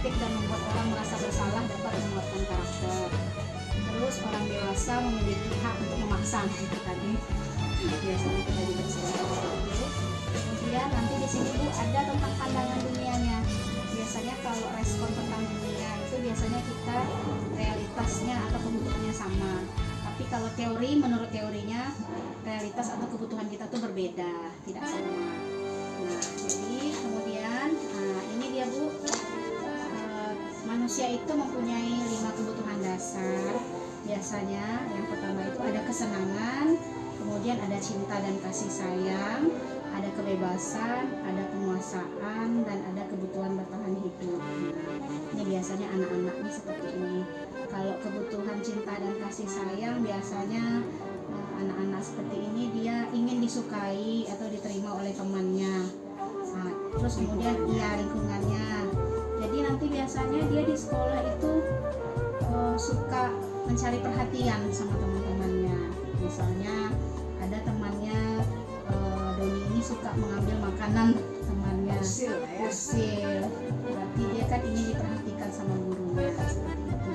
kritik dan membuat orang merasa bersalah dapat menguatkan karakter. Terus orang dewasa memiliki hak untuk memaksa, itu tadi biasanya kita juga seperti itu. Kemudian nanti di sini Bu ada tentang pandangan dunianya. Biasanya kalau respon tentang dunia itu biasanya kita realitasnya atau kebutuhannya sama. Tapi kalau teori, menurut teorinya realitas atau kebutuhan kita tuh berbeda, tidak sama. Nah, jadi kemudian ini dia Bu, manusia itu mempunyai 5 kebutuhan dasar. Biasanya yang pertama itu ada kesenangan, kemudian ada cinta dan kasih sayang, ada kebebasan, ada penguasaan, dan ada kebutuhan bertahan hidup. Ini biasanya anak-anak ini seperti ini. Kalau kebutuhan cinta dan kasih sayang biasanya anak-anak seperti ini dia ingin disukai atau diterima oleh temannya. Nah, terus kemudian lingkungannya. Jadi nanti biasanya dia di sekolah itu suka mencari perhatian sama teman-temannya. Misalnya ada temannya Doni ini suka mengambil makanan temannya, usil. Berarti dia kan ingin diperhatikan sama gurunya, seperti itu.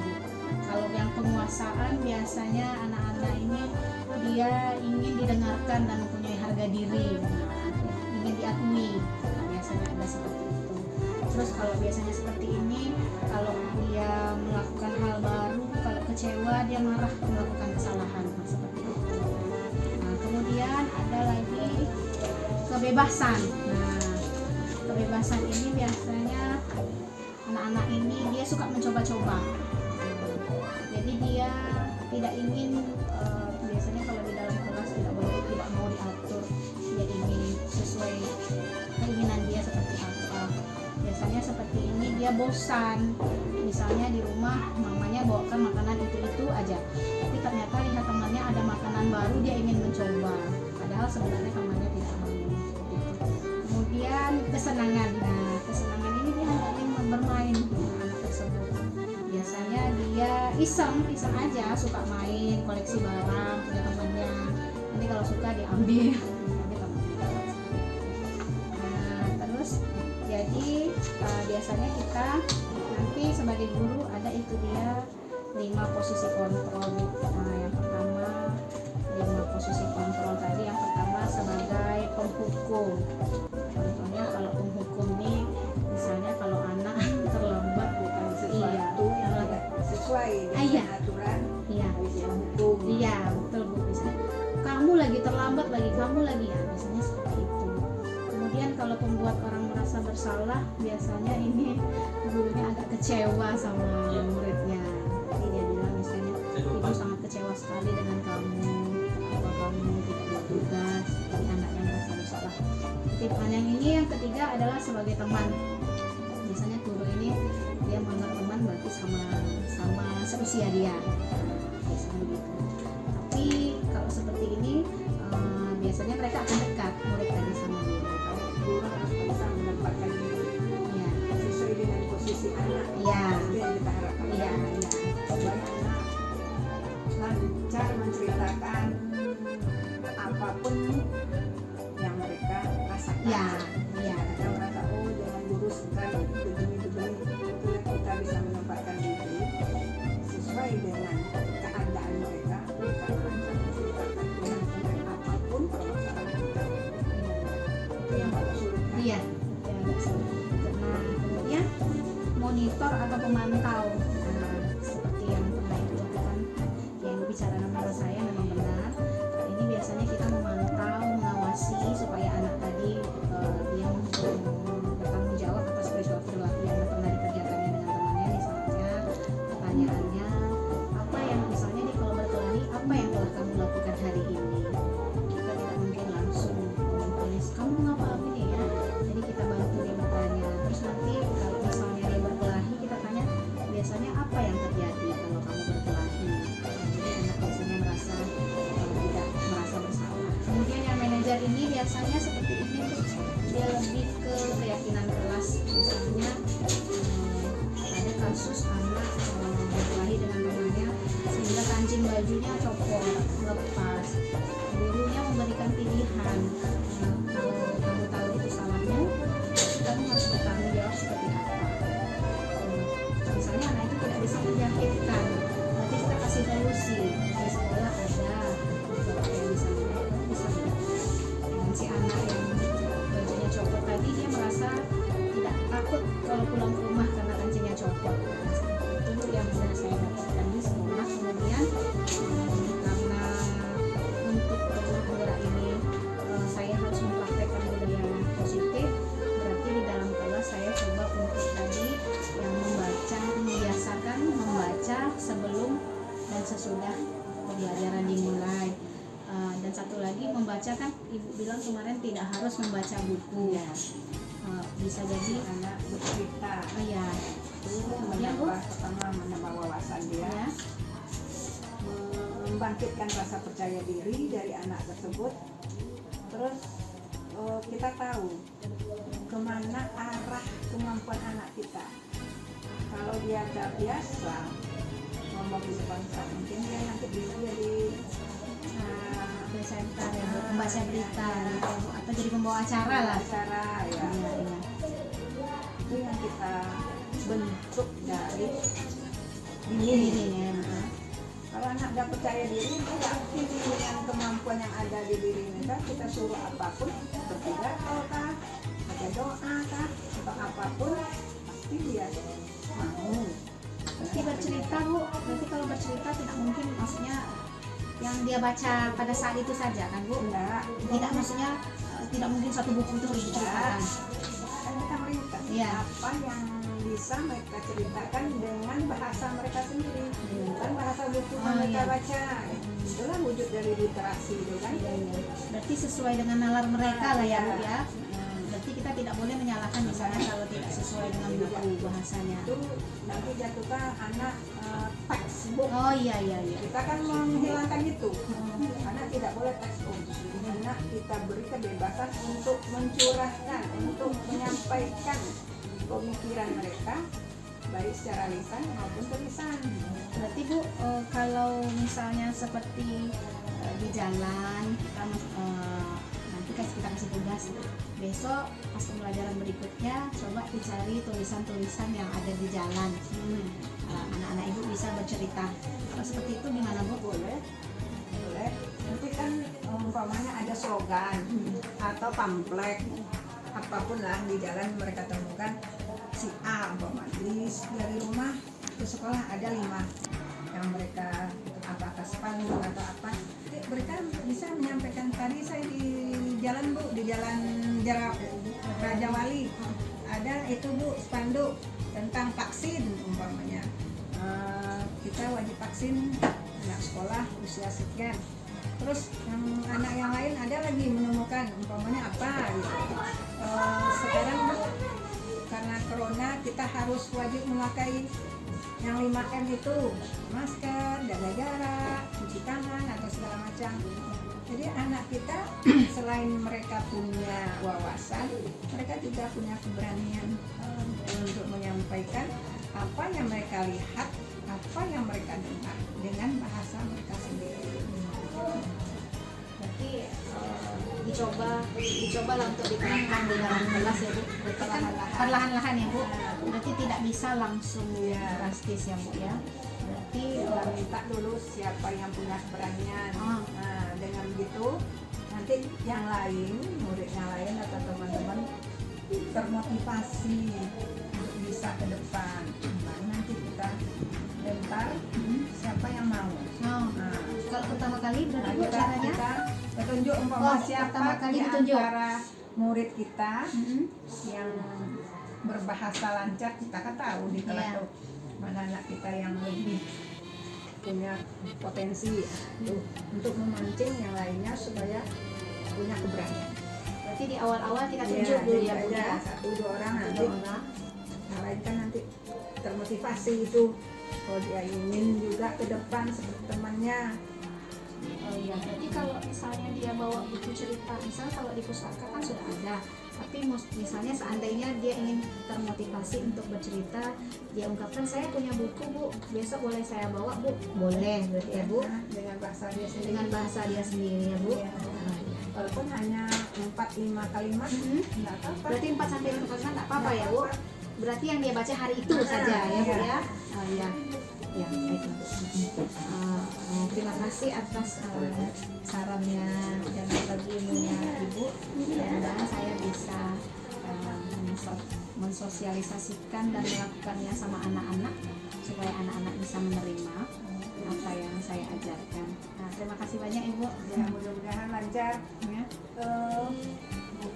Kalau yang penguasaan biasanya anak-anak ini dia ingin didengarkan dan mempunyai harga diri, ingin diakui. Nah, biasanya ada seperti itu. Terus kalau biasanya seperti ini, kalau dia melakukan hal baru, kalau kecewa dia marah melakukan kesalahan, seperti itu. Nah, kemudian ada lagi kebebasan. Nah, kebebasan ini biasanya anak-anak ini dia suka mencoba-coba. Jadi dia tidak ingin biasanya kalau di dalam kelas tidak mau diatur, dia ingin sesuai keinginan dia seperti apa. Biasanya seperti ini dia bosan, misalnya di rumah mamanya bawakan makanan itu aja, tapi ternyata lihat temannya ada makanan baru dia ingin mencoba, padahal sebenarnya temannya tidak mau. Kemudian kesenangan. Nah, kesenangan ini dia hanya ingin bermain dengan anak tersebut. Biasanya dia iseng aja, suka main, koleksi barang punya temannya. Nanti kalau suka diambil. Nah, terus jadi biasanya kita nanti sebagai guru ada itu dia 5 posisi kontrol. Nah, yang pertama 5 posisi kontrol tadi, yang pertama sebagai penghukum. Contohnya kalau penghukum nih, misalnya kalau anak terlambat bukan sesuatu yang agak sesuai dengan aturan, hukum. Iya, betul Bu. Bisa. Kamu lagi terlambat lagi, kamu lagi ya, biasanya seperti itu. Kemudian kalau pembuat orang merasa bersalah, biasanya ini gurunya agak kecewa sama muridnya. Jadi dia bilang misalnya, ibu sangat kecewa sekali dengan kamu, apa kamu tidak buat tugas, jadi anaknya merasa bersalah. Tipe yang ini yang ketiga adalah sebagai teman. Biasanya guru ini dia menganggap teman berarti sama seusia dia, biasanya begitu. Tapi kalau seperti ini biasanya mereka akan dekat murid tadi sama guru. Guru harus bisa menempatkan diri sesuai dengan posisi anak. Itu yang kita harapkan. Supaya anak lancar menceritakan apapun yang mereka rasakan. Kita merasa jangan guru sekali begini. Itu yang kita bisa menempatkan diri sesuai dengan keadaan mereka. Kita lancar menceritakan dengan apapun permasalahan kita. Itu yang paling sulit. Iya, agak sulit. Nah, kemudian monitor atau pemantau. Nah, seperti yang pernah Ibu lakukan, yang bicara nama saya memang benar. Ini biasanya kita memantau, mengawasi supaya anak tadi dia bertanggung jawab atas perilaku yang pernah dikerjakannya dengan temannya. Misalnya pertanyaannya apa yang misalnya nih kalau berkelahi, apa yang telah kamu lakukan hari ini? Kita tidak mungkin langsung menulis kamu ngapain nih ya. Jadi kita bantu dia bertanya. Terus nanti kalau misalnya dia berkelahi, kita tanya biasanya apa yang terjadi kalau kamu berkelahi. Jadi anak biasanya merasa tidak merasa bersalah. Kemudian yang manajer ini biasanya seperti ini tuh, dia lebih ke keyakinan kelas. Misalnya ada kasus anak berkelahi dengan temannya sehingga kancing bajunya copot, lepas. Gurunya memberikan pilihan, kalau kamu tahu itu salahmu, kamu harus bertanggung jawab seperti apa. solusi di sekolah ada bapak yang bisa dan si anak yang bajunya copot tadi dia merasa tidak takut kalau pulang ke rumah karena kancingnya copot. Itu yang sudah saya dapatkan di sekolah. Kemudian karena untuk rumah penggerak ini saya harus mempraktekkan budaya positif, berarti di dalam kelas saya coba untuk tadi yang membaca, membiasakan membaca sebelum dan sesudah pembelajaran dimulai. Dan satu lagi membaca, kan ibu bilang kemarin tidak harus membaca buku Ya. bisa jadi Anak bercerita ya itu kemudian Bu, pertama menambah wawasan dia, ya membangkitkan rasa percaya diri dari anak tersebut. Terus kita tahu kemana arah kemampuan anak kita. Kalau dia nggak biasa ngomong di depan kelas, mungkin dia nanti bisa jadi presenter ya Bu, membaca berita gitu Bu, atau jadi pembawa acara lah. acara ya. Iya, iya. Itu yang kita bentuk dari Ini dini. ya Bu. Kalau anak udah percaya diri, dia yakin dengan kemampuan yang ada di diri kita. Kita suruh apapun, berpidato kah, baca doa kah, atau apapun, pasti dia mau. Berarti bercerita Bu, berarti kalau bercerita tidak mungkin maksudnya yang dia baca pada saat itu saja kan Bu? Enggak, Tidak maksudnya tidak mungkin satu buku itu harus diceritakan. kan kita merintas Iya. apa yang bisa mereka ceritakan dengan bahasa mereka sendiri, bukan bahasa buku yang Oh, mereka iya. baca. Itulah wujud dari literasi itu kan. Iya, iya. Berarti sesuai dengan nalar mereka lah ya Bu ya. Hmm. Berarti kita tidak boleh menyalahkan misalnya kalau tidak sesuai dengan buku bahasanya. Itu nanti jatuhkan anak textbook. Oh iya iya iya. Kita kan menghilangkan itu karena tidak boleh textbook. Karena kita beri kebebasan untuk mencurahkan, untuk menyampaikan pemikiran mereka baik secara lisan maupun tulisan. Berarti Bu, kalau misalnya seperti di jalan kita nanti kita kasih tugas besok pas pembelajaran berikutnya coba dicari tulisan-tulisan yang ada di jalan. Anak-anak ibu bisa bercerita. Kalau seperti itu gimana Bu? Boleh, boleh. Nanti kan umpamanya ada slogan atau pamflet apapun lah di jalan mereka temukan si A umpamanya dari rumah ke sekolah ada 5 yang mereka apakah spanduk atau apa. Mereka bisa menyampaikan tadi saya di jalan Bu, di jalan Raja Wali ada itu Bu spanduk tentang vaksin umpamanya. Kita wajib vaksin anak sekolah usia sekian. Terus yang anak yang lain ada lagi menemukan umpamanya apa gitu. Sekarang Bu, karena corona kita harus wajib memakai yang 5M itu, masker, jaga jarak, cuci tangan atau segala macam. Jadi anak kita selain mereka punya wawasan, mereka juga punya keberanian untuk menyampaikan apa yang mereka lihat, apa yang mereka dengar dengan bahasa mereka sendiri. Berarti dicoba lah untuk diterapkan di dalam kelas ya Bu. Perlahan-lahan ya Bu. Berarti tidak bisa langsung drastis ya Bu ya. Berarti Kita minta dulu siapa yang punya keberanian. Nah, dengan begitu nanti yang lain, murid yang lain atau teman-teman termotivasi untuk bisa ke depan. Nah, nanti kita lempar siapa yang mau. Nah, kalau pertama kali berarti Bu kita, caranya kita petunjuk umpama Oh, siapa pertama kali di ditunjuk. antara murid kita yang berbahasa lancar, kita kan tahu di kelas Iya. tuh mana anak kita yang lebih punya potensi tuh, untuk memancing yang lainnya supaya punya keberanian. berarti di awal-awal kita Iya, tunjuk dulu jadi ya Bu aja ya. 1-2 orang Ada nanti orang. yang lain kan nanti termotivasi itu. Oh, dia ingin juga ke depan seperti temannya. Oh iya, berarti kalau misalnya dia bawa buku cerita, misalnya kalau di pustaka kan sudah ada, tapi misalnya seandainya dia ingin termotivasi untuk bercerita, dia ungkapkan saya punya buku Bu, besok boleh saya bawa Bu? Boleh, berarti ya Bu, Nah, dengan bahasa dia sendiri. dengan bahasa dia sendiri ya Bu. Iya. Walaupun hanya 4-5 kalimat, nggak apa-apa. Berarti 4-5 kalimat nggak apa-apa ya Bu? Berarti yang dia baca hari itu saja ya Bu ya? Oh iya. Ya, baiklah. Terima kasih atas sarannya dan berbagi ilmunya Ibu. Mudah-mudahan saya bisa mensosialisasikan dan melakukannya sama anak-anak supaya anak-anak bisa menerima apa yang saya ajarkan. Nah, terima kasih banyak Ibu. Ya, mudah-mudahan lancar. Ya.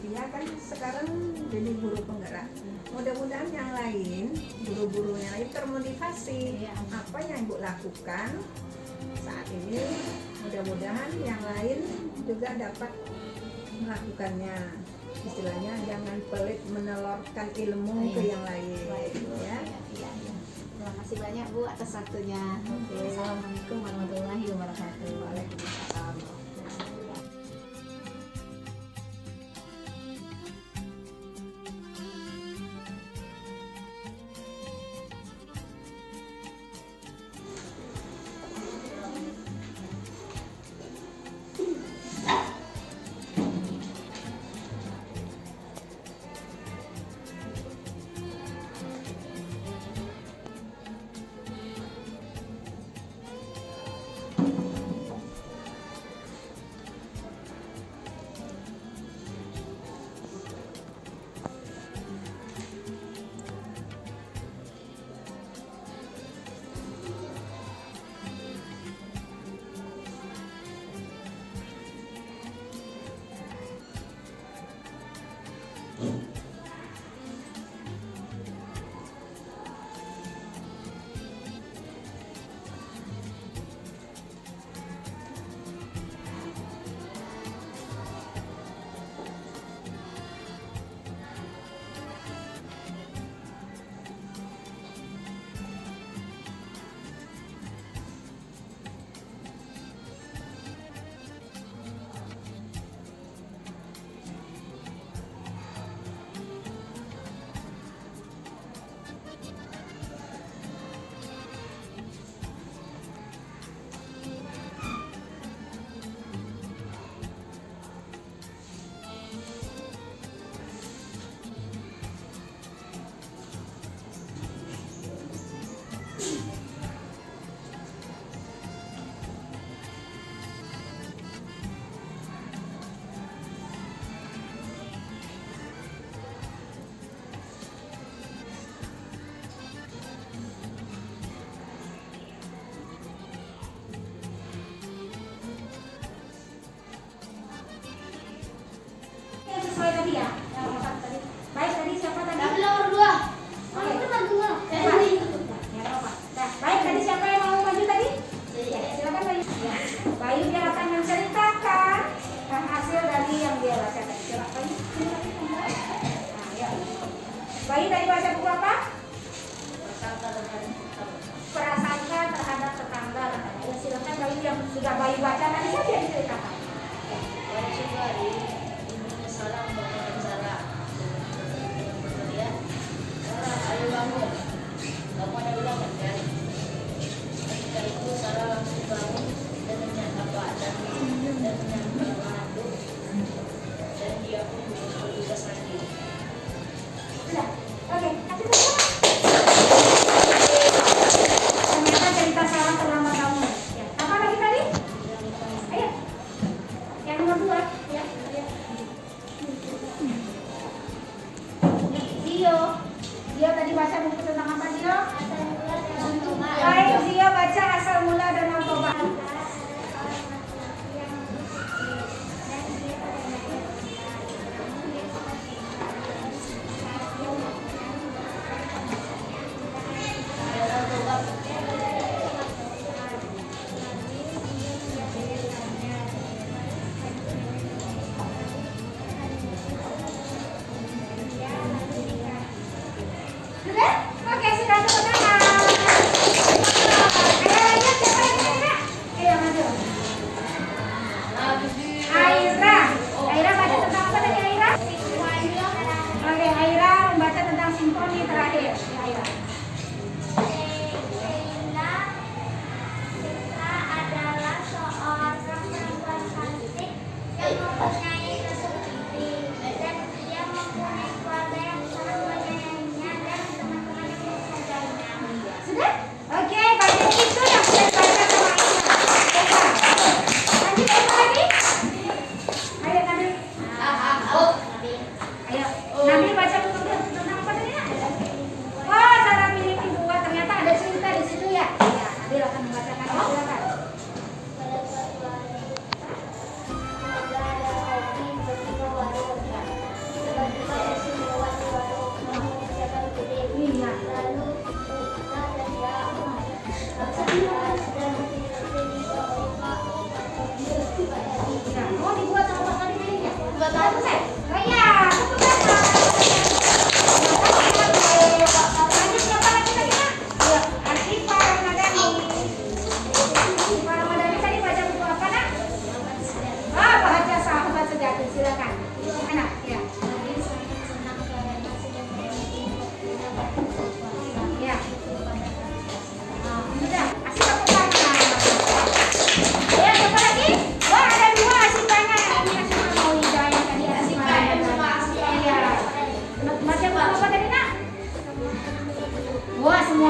Dia kan sekarang jadi guru penggerak. Mudah-mudahan yang lain, guru-guru yang lain termotivasi. Iya. Apa yang Ibu lakukan saat ini, mudah-mudahan yang lain juga dapat melakukannya. Istilahnya jangan pelit menelurkan ilmu ke yang lain. Baik, Bu. Ya. Iya. Terima kasih banyak Bu atas waktunya. Oke. Assalamualaikum warahmatullahi wabarakatuh. Waalaikumsalam. Sesuai tadi ya, yang masak tadi. Baik, tadi siapa tadi? Nomor 2. Oke. Itu kan dua. Ya, apa? Nah, baik, tadi siapa yang mau maju tadi? Ya, silakan Bayu. Ya. Bayu dia akan menceritakan hasil dari yang dia baca tadi. Silakan Bayu. Nah, ya. Bayu tadi baca buku apa? Prasangka terhadap tetangga. Ya, silakan Bayu yang sudah Bayu baca tadi saja diceritakan. Salam bapak Zara. Ya. Sarah, ayo bangun. Kamu ada bilang kan? Ketika itu Sarah langsung bangun dan menyapa dan menyapa mandu dan dia pun berusaha lagi. Sudah. Oke, kasih tepuk. Ternyata cerita Sarah terlambat kamu. Ya. Apa lagi tadi?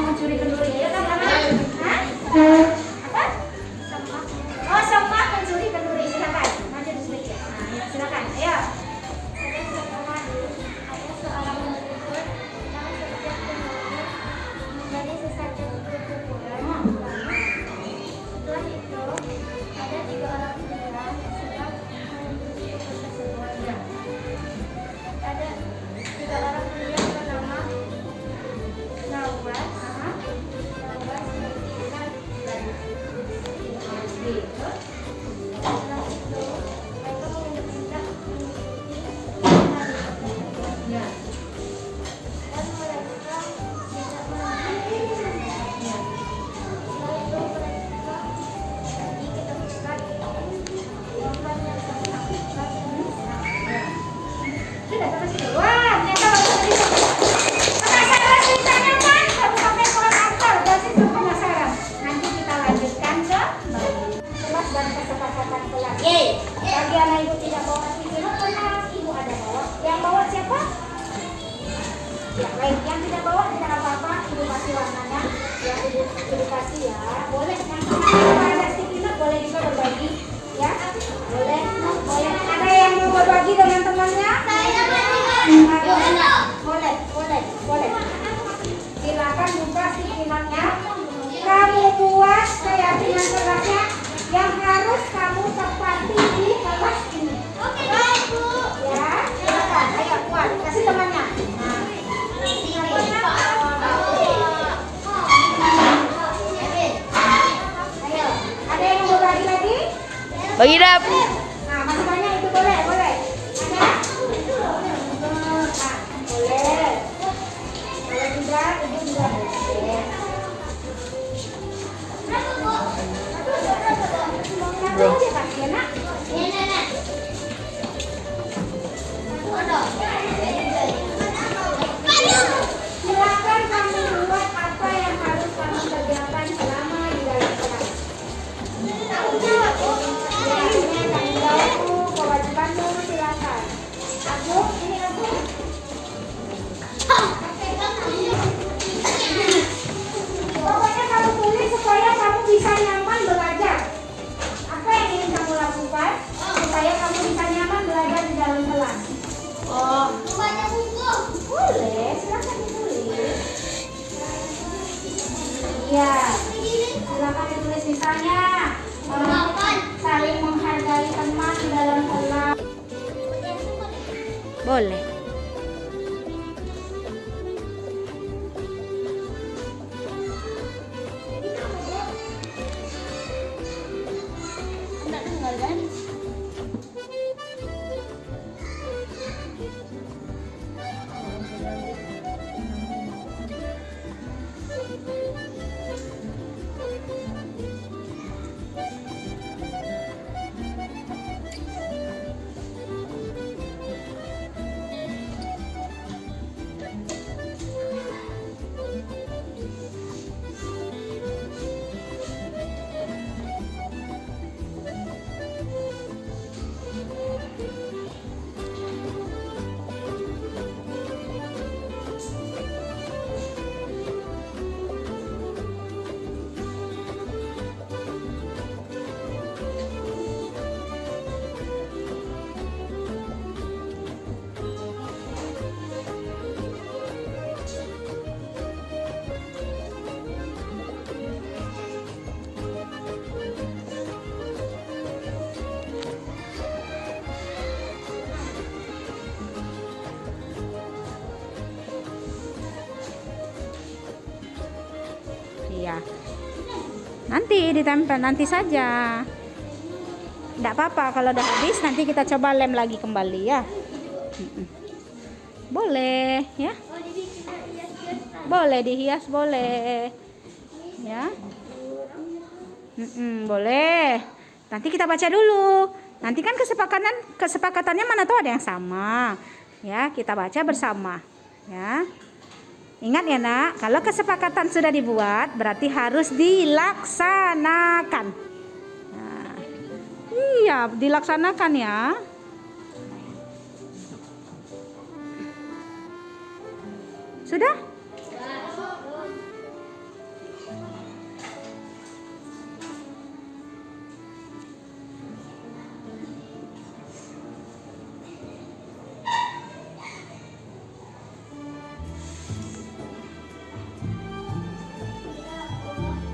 mencuri kenduri. Ayo sama. Hah? Apa? Semak. Oh, semak mencuri kenduri. Silakan. Maju sedikit. Nah, ya, silakan. Ayo. Ada seorang bersyukur yang setiap kemudian menjadi sesuatu kesyukuran. Setelah itu ada 3 orang pria sedang menuju syukur tersebut. Ada 3 orang pria bernama Nawas, Mutiara, dan Gitu. setelah itu mereka meminta mengikuti Ya. dan mereka tidak melanjutkan. Ya. Setelah itu mereka pergi ke tempat Tuhan yang sangat besar dan besar. Sudah sampai situ. Wah, ternyata baru tadi. Penasaran ceritanya kan? Baru sampai kelas akal. Berarti sudah penasaran. Nanti kita lanjutkan ke kelas dan kesepakatan kelas. Yeay. Bagi anak ibu tidak bawa pikiran, karena ibu ada bawa. Yang bawa siapa? Ya, baik. Yang tidak bawa tidak apa-apa. Ibu kasih warnanya. Ya, ibu kasih ya. Boleh. Yang kalau ada sticky note boleh juga berbagi. Ya, boleh. Boleh. Ada yang mau berbagi dengan temannya? Boleh, boleh, boleh. Silakan buka sticky note-nya. Kamu buat keyakinan kelasnya yang harus kamu tepati di kelas ini. Oke, baik, Bu. Ya, silakan. Ayo, buat. Kasih temannya. Nah, ayo. Ada yang mau berbagi lagi? Bagi dap. Nah, masih banyak itu boleh, boleh. Ada? Nah, boleh. Kalau tidak, ibu juga boleh. Bro. Aja kasih ya, nak. Silakan kamu buat apa yang harus kamu kerjakan selama di dalam kelas. Tanggung jawabku, kewajibanmu, silakan. Aku, ini aku. Pokoknya kamu tulis supaya kamu bisa nyaman belajar. Apa yang ingin kamu lakukan supaya kamu bisa nyaman belajar di dalam kelas? Oh, banyak buku. Boleh, silakan ditulis. Iya, silakan ditulis misalnya saling menghargai teman di dalam kelas. Boleh. Enggak dengar kan? Iya. Nanti ditempel, nanti saja. Tidak apa-apa kalau udah habis, nanti kita coba lem lagi kembali ya. Boleh ya. Boleh dihias, boleh. Ya. Boleh. Nanti kita baca dulu. Nanti kan kesepakatannya mana tahu ada yang sama. Ya, kita baca bersama. Ya. Ingat ya, Nak, kalau kesepakatan sudah dibuat berarti harus dilaksanakan. Nah, iya, dilaksanakan ya. Sudah?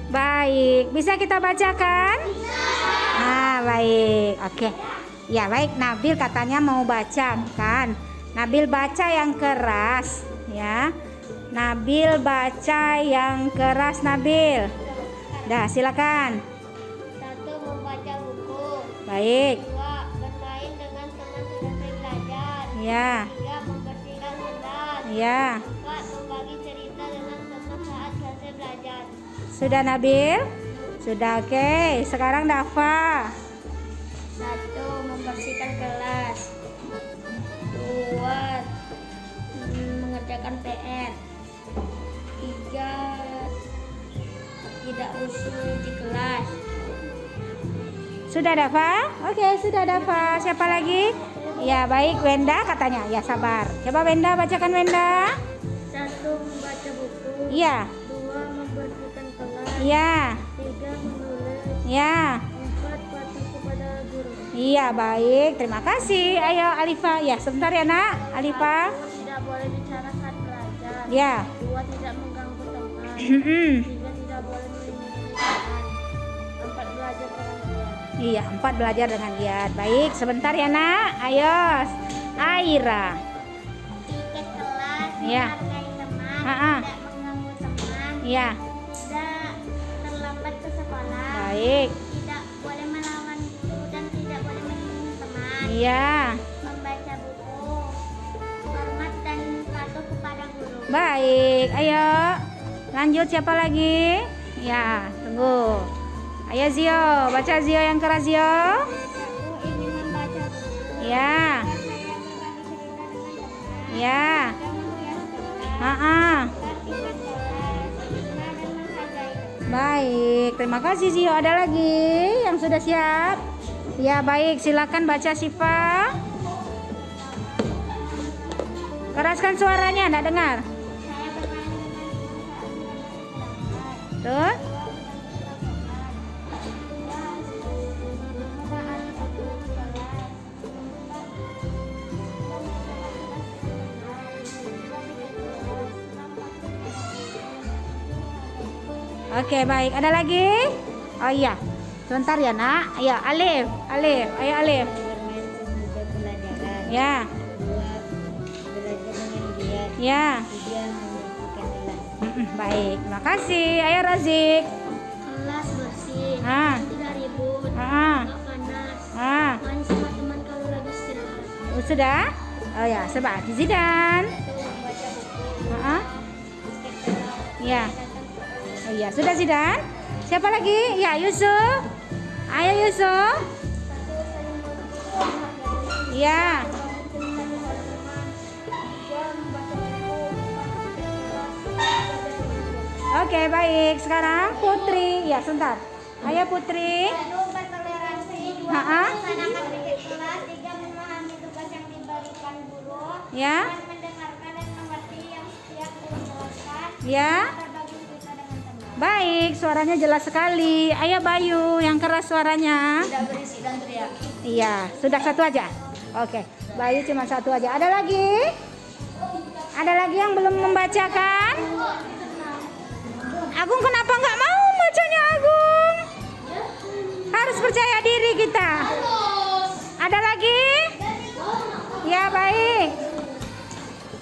Baik, bisa kita bacakan? Nah, baik. Oke. Ya, baik. Nabil katanya mau baca, kan? Nabil baca yang keras, ya. Nabil baca yang keras, Nabil. Dah, silakan. 1. Membaca buku. Baik. 2. Bermain dengan teman selesai belajar. Ya. 3. Membersihkan kelas. Ya. 4. Membagi cerita dengan teman saat selesai belajar. Sudah, Nabil? Sudah, oke. Sekarang Dafa. 1. Membersihkan kelas. 2. Mengerjakan PR. 3. Tidak usul di kelas. Sudah, Dafa? Oke, sudah, Dafa. Siapa lagi? Ya, baik. Wenda katanya. Ya, sabar. Coba Wenda, bacakan Wenda. 1. Membaca buku. Iya. 2. Membersihkan kelas. Iya. 3. Menulis. Iya. 4. Patuh kepada guru. Iya, baik. Terima kasih. Ayo, Alifa. Ya, sebentar ya, Nak. Alifa. 1. Tidak boleh bicara saat belajar. Ya. 2. Tidak mengganggu teman. 3. Tidak boleh melindungi teman. 4. Belajar dengan giat. Iya, 4 belajar dengan giat. Baik, sebentar ya, Nak. Ayo, Aira. Tiket kelas. Ya. Menghargai teman. Ha-ha. Tidak mengganggu teman. Iya, Tidak terlambat ke sekolah. baik. Tidak boleh melawan guru dan tidak boleh melindungi teman. Iya, Membaca buku. Hormat dan patuh kepada guru. baik. Ayo, lanjut siapa lagi? Ya, tunggu. Ayo Zio, baca Zio yang keras Zio. Aku ingin membaca buku. Ya, Saya berbagi cerita dengan teman. ya. Saya menghias kelas. Ha-ha. Tertibkan kelas. Benar dan menghargai teman. Baik, terima kasih Zio. Ada lagi yang sudah siap? Ya, baik. Silakan baca Siva. Keraskan suaranya, enggak dengar. Saya bermain dengan teman saat belajar. Tuh. Oke, baik. Ada lagi? Oh iya. Sebentar ya, Nak. Ayo, Alif. Alif. Ayo, Alif. Bermain sesudah pelajaran. Ya. 2. Belajar dengan giat. Ya. 3. Membersihkan kelas. Baik. Terima kasih. Ayo, Razik. Kelas bersih. Ah. Tidak ribut. Ah. Nggak panas. Ah. Main sama teman kalau lagi istirahat. Sudah? Oh ya, sebat. Zidan. 1. Membaca buku. Ah. Tiket kelas. Ya. Datang ke kelas. Oh iya, sudah Zidan. Siapa lagi? Ya, Yusuf. Ayo Yusuf. 1. Saling menghargai. Ya. Oke, baik. Sekarang Putri. Ya, sebentar. Ayo Putri. Bertoleransi. 2. Ha-ha. Melaksanakan tiket kelas. 3. Memahami tugas yang diberikan guru. Ya. 4. Mendengarkan dan mengerti yang setiap guru jelaskan. Ya. Berbagi cerita dengan teman. Baik, suaranya jelas sekali. Ayo Bayu, yang keras suaranya. Tidak berisik dan teriak. Iya, sudah satu aja. Oke, Bayu cuma satu aja. Ada lagi? Ada lagi yang belum membacakan? Agung kenapa nggak mau bacanya Agung? Harus percaya diri kita. Ada lagi? Ya baik.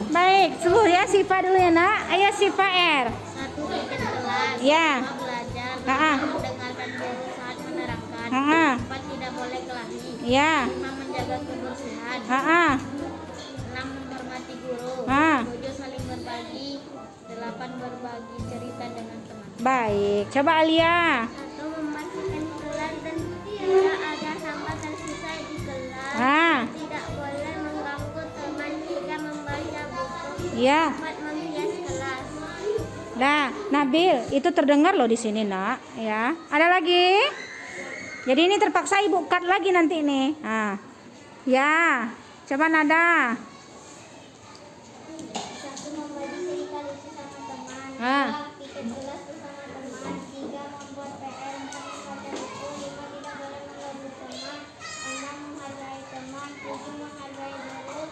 Baik, suruh ya Siva dulu ya Nak. Ayo Siva R. 1. Tiket kelas. Ya. 2. Belajar. Ha-ha. 3. Mendengarkan guru saat menerangkan. Ha-ha. 4. Tidak boleh kelahi. Ya. 5. Menjaga kebersihan. Ha-ha. 6. Menghormati guru. Ha. 7. Saling berbagi. 8. Berbagi cerita dengan teman. Baik, coba Alia. 1. Membersihkan kelas dan tidak ada sampah tersisa di kelas. Ah, Tidak boleh mengganggu teman jika membaca buku. ya. 4. Menghias kelas. Nah, Nabil, itu terdengar loh di sini, Nak. Ya, ada lagi? Jadi ini terpaksa ibu cut lagi nanti nih. Nah, ya, coba Nada. 1. Membagi cerita lucu sama teman. Ah. 2. Tiket kelas bersama teman. 3. Membuat PR. 4. Membaca buku. 5. Tidak boleh mengganggu teman. 6. Menghargai teman. 7. Menghargai guru.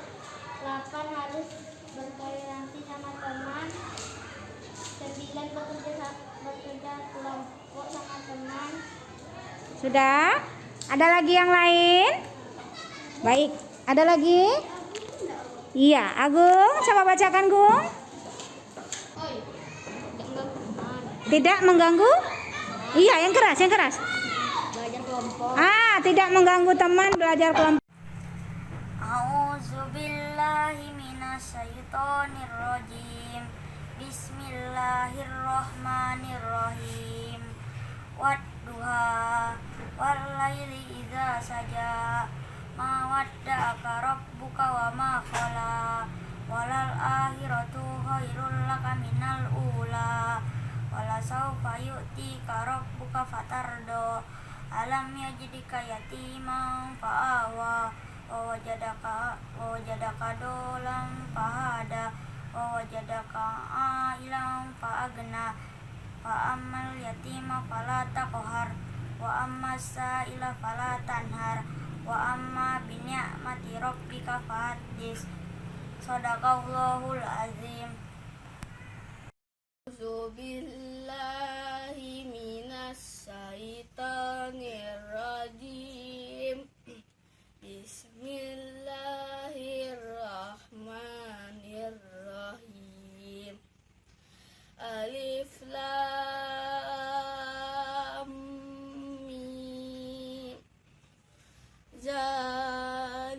8. Harus bertoleransi sama teman. 9. Bekerja kelompok. Sudah? Ada lagi yang lain? Baik, ada lagi? Iya, Agung, coba bacakan, Gung. Tidak mengganggu? Iya, yang keras, yang keras. Belajar kelompok. Tidak mengganggu teman belajar kelompok. A'udzubillahi minasyaitonirrajim. Bismillahirrahmanirrahim. Wadduha wallaili idza saja. Ma wadda'aka rabbuka wa ma qala. Walal akhiratu khairul laka minal ula. Wala sawfa yu'tika rabbuka fatardo. Alam yajidika yatiman fa'awa. Wawajadaka dolam fahada. Wawajadaka ailan fa'agna. Fa'amal yatima fala taqhar. Wa amma sa'ila fala tanhar. Wa amma bini'mati rabbika fahaddis. Shadaqallahul azim. A'udzubillahi minasyaitonir rajim. Bismillahirrahmanirrahim. Alif lam mim. Zalikal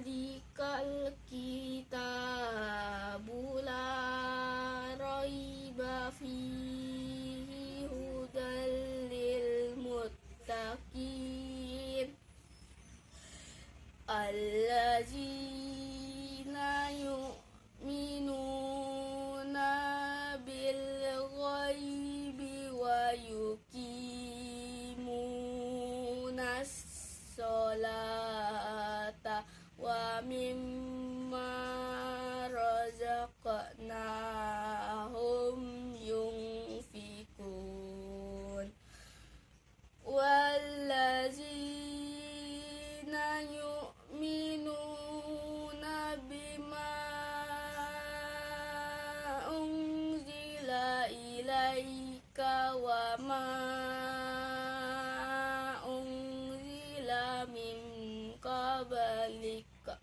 kitabu la raiba fihi hudal lil muttaqin. Allazina yu'minuna bil ghaibi wa yuqimunas sholata wa mimma razaqnahum yunfikun. Wallazina yu'minuna bima unzila ilaika wa ma unzila min qablika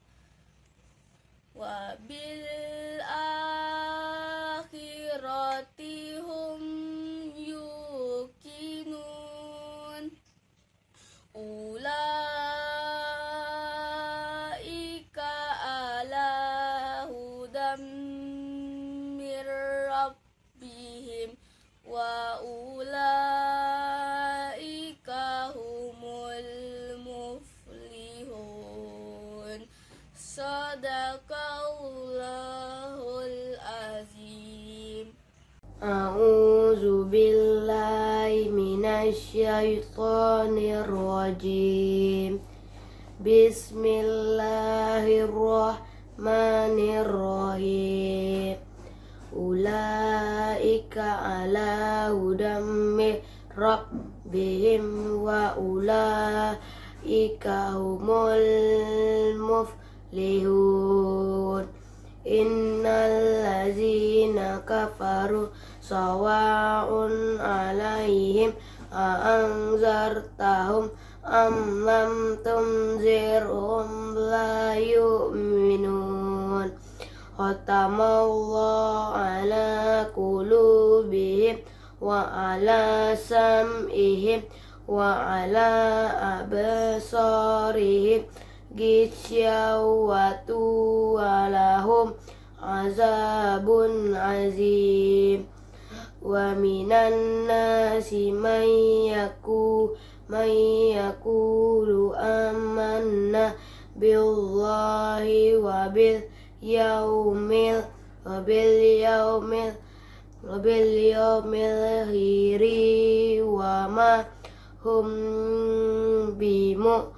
wa bil akhirati hum yuqinun. Ulaika ala hudam mir rabbihim wa ulaika humul muflihun. Sadaqallahul azim. A'udzu billahi minasyaitonir rajim. Bismillahirrahmanirrahim. Ulaika ala hudam mir rabbihim wa ulaika humul muflihun. Innal ladzina kafaru sawa'un 'alaihim a anzartahum am lam tunzirhum la yu'minun. Khatamallahu 'ala qulubihim wa 'ala sam'ihim wa 'ala absarihim gisyaw wa lahum azabun azim. Wa minan nasi man yaqulu amanna billahi wa bil yaumil akhiri wa ma hum bimu'minin.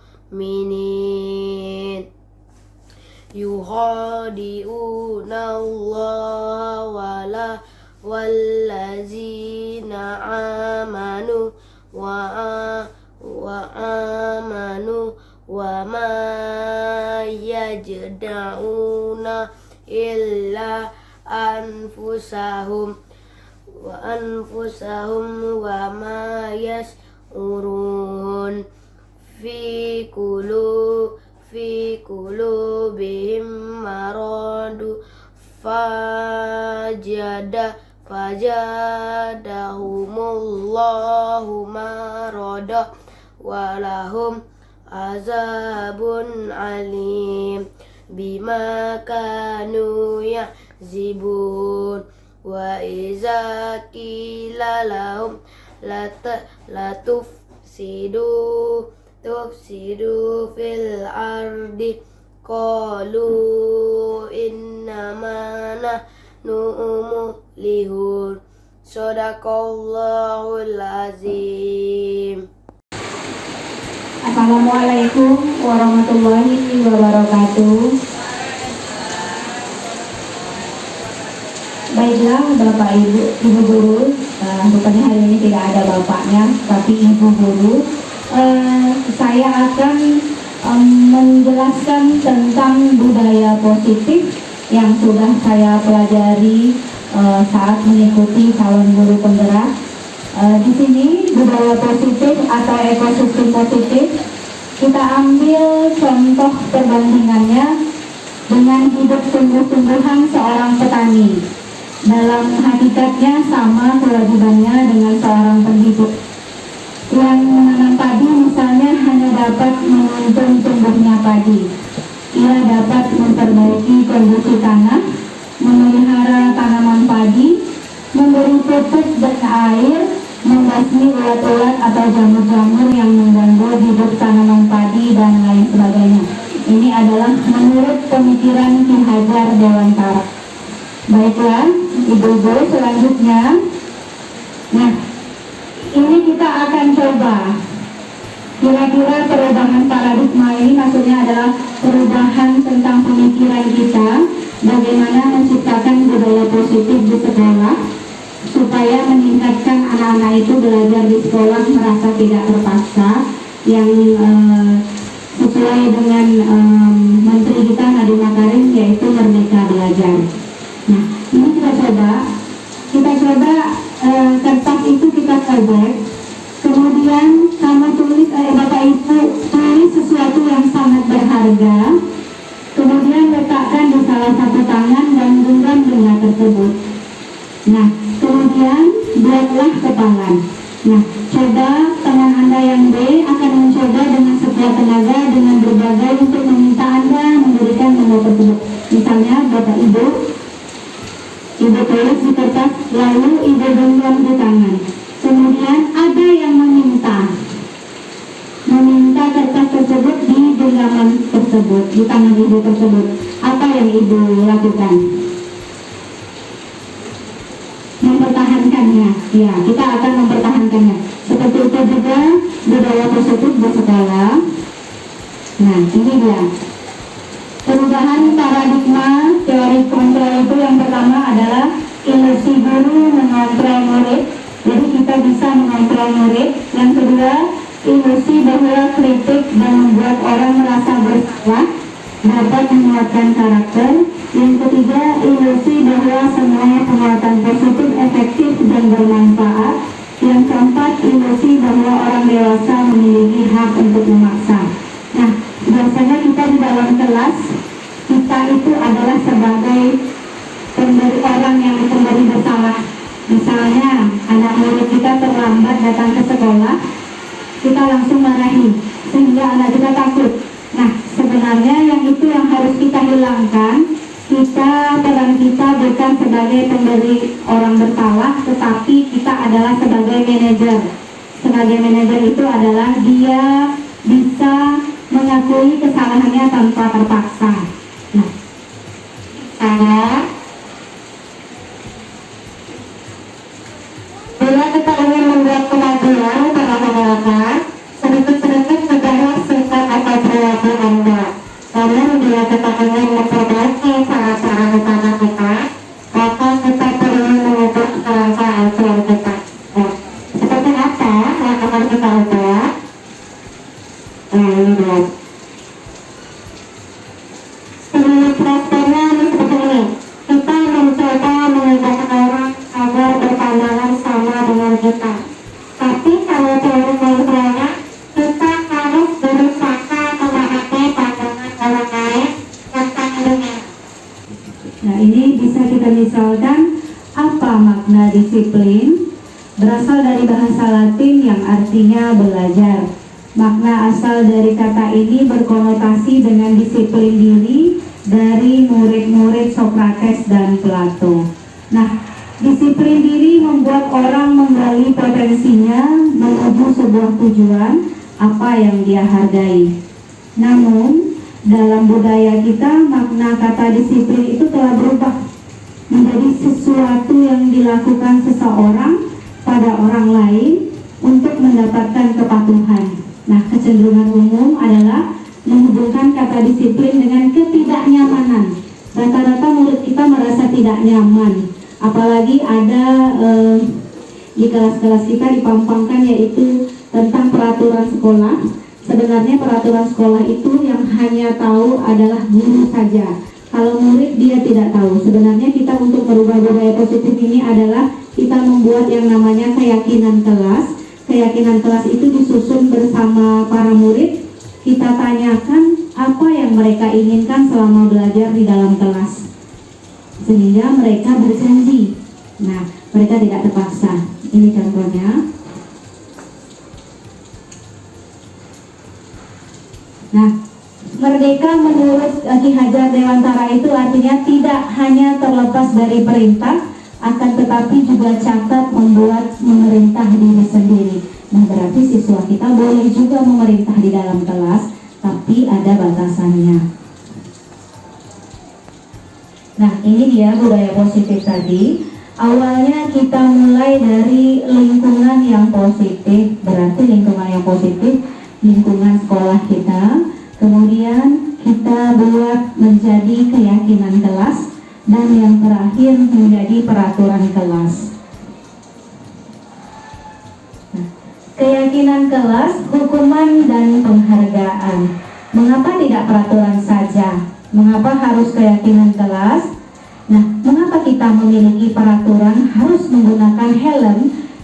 Yukhadi'una Allah wallazina amanu wa ma yajda'una illa anfusahum wa ma yas'urun. fi qulubihim maradu fajadahumullahu marada walahum azabun alim bima kanu ya'zibun wa iza qila lahum tufsidu fil ardi qalu innama nahnu muslihun. Shadaqallahul azim. Assalamualaikum warahmatullahi wabarakatuh. Baiklah Bapak Ibu guru, rupanya hari ini tidak ada bapaknya, tapi Ibu guru. Saya akan menjelaskan tentang budaya positif yang sudah saya pelajari saat mengikuti calon guru penggerak. Di sini budaya positif atau ekosistem positif, kita ambil contoh perbandingannya dengan hidup sungguh-sungguhan seorang petani. Dalam hakikatnya sama kewajibannya dengan seorang pendidik. Yang menanam padi misalnya hanya dapat menuntun tumbuhnya padi. Ia dapat memperbaiki kondisi tanah, memelihara tanaman padi, memberi pupuk dan air, membasmi ulat-ulat atau jamur-jamur yang mengganggu hidup tanaman padi dan lain sebagainya. Ini adalah menurut pemikiran Ki Hajar Dewantara. Baiklah, Ibu-ibu, selanjutnya. Nah, ini kita akan coba. Kira-kira perubahan paradigma ini maksudnya adalah perubahan tentang pemikiran kita, bagaimana menciptakan budaya positif di sekolah supaya meningkatkan anak-anak itu belajar di sekolah merasa tidak terpaksa, yang sesuai dengan Menteri kita Nadiem Makarim, yaitu Merdeka Belajar. Nah, ini kita coba kertas itu kita sobek, kemudian kamu tulis, Bapak Ibu tulis sesuatu yang sangat berharga, kemudian letakkan di salah satu tangan dan genggam benda tersebut. Nah, kemudian buatlah kepalan. Nah, coba tangan Anda yang B akan mencoba dengan sekuat tenaga dengan berbagai untuk meminta Anda memberikan benda tersebut. Misalnya Bapak Ibu tulis di kertas, lalu Ibu genggam di tangan. Kemudian ada yang meminta kertas tersebut di genggaman tersebut, di tangan Ibu tersebut. Apa yang Ibu lakukan? Mempertahankannya. Ya, kita akan mempertahankannya. Seperti itu juga budaya positif di sekolah. Nah, ini dia. Perubahan paradigma teori kontrol itu yang pertama adalah ilusi guru mengontrol murid. Jadi kita bisa mengontrol murid. Yang kedua, ilusi bahwa kritik dan membuat orang merasa bersalah dapat menguatkan karakter. Yang ketiga, ilusi bahwa semua penguatan positif efektif dan bermanfaat. Yang keempat, ilusi bahwa orang dewasa memiliki hak untuk memaksa. Nah, biasanya kita di dalam kelas, kita itu adalah sebagai orang yang pemberi bersalah. Misalnya, anak murid kita terlambat datang ke sekolah, kita langsung marahi, sehingga anak kita takut. Nah, sebenarnya yang itu yang harus kita hilangkan. Peran kita bukan sebagai pemberi orang bersalah, tetapi kita adalah sebagai manajer. Sebagai manajer itu adalah dia bisa mengakui kesalahannya tanpa terpaksa. Nah, bila kita ingin membuat kemajuan pada masyarakat, sedikit-sedikit segera sifat atau perilaku Anda. Namun bila kita ingin memperbaiki cara-cara utama kita, maka kita perlu mengubah kerangka acuan kita. Nah, seperti apa yang akan kita ubah? Nah, ini dia. Stimulus responnya seperti ini. Kita mencoba mengajak orang agar berpandangan sama dengan kita. Tapi kalau teori kontrolnya, kita harus Nah, ini bisa kita misalkan apa makna disiplin? Berasal dari bahasa Latin yang artinya belajar. Makna asal dari kata ini berkonotasi dengan disiplin diri dari murid-murid Sokrates dan Plato. Nah, disiplin diri membuat orang menggali potensinya menuju sebuah tujuan apa yang dia hargai. Namun, dalam budaya kita, makna kata disiplin itu telah berubah menjadi sesuatu yang dilakukan seseorang pada orang lain untuk mendapatkan kepatuhan. Nah, kecenderungan umum adalah menghubungkan kata disiplin dengan ketidaknyamanan. Rata-rata murid kita merasa tidak nyaman, apalagi ada di kelas-kelas kita dipampangkan yaitu tentang peraturan sekolah. Sebenarnya peraturan sekolah itu yang hanya tahu adalah guru saja. Kalau murid dia tidak tahu. Sebenarnya kita untuk merubah budaya positif ini adalah kita membuat yang namanya keyakinan kelas. Keyakinan kelas itu disusun bersama para murid. Kita tanyakan apa yang mereka inginkan selama belajar di dalam kelas, sehingga mereka berjanji. Nah, mereka tidak terpaksa. Ini contohnya. Nah, merdeka menurut Ki Hajar Dewantara itu artinya tidak hanya terlepas dari perintah, akan tetapi juga catat membuat memerintah diri sendiri. Nah, berarti siswa kita boleh juga memerintah di dalam kelas, tapi ada batasannya. Nah, ini dia budaya positif tadi. Awalnya kita mulai dari lingkungan yang positif, berarti lingkungan yang positif, lingkungan sekolah kita. Kemudian kita buat menjadi keyakinan kelas, dan yang terakhir menjadi peraturan kelas. Nah, keyakinan kelas, hukuman dan penghargaan. Mengapa tidak peraturan saja? Mengapa harus keyakinan kelas? Nah, mengapa kita memiliki peraturan harus menggunakan helm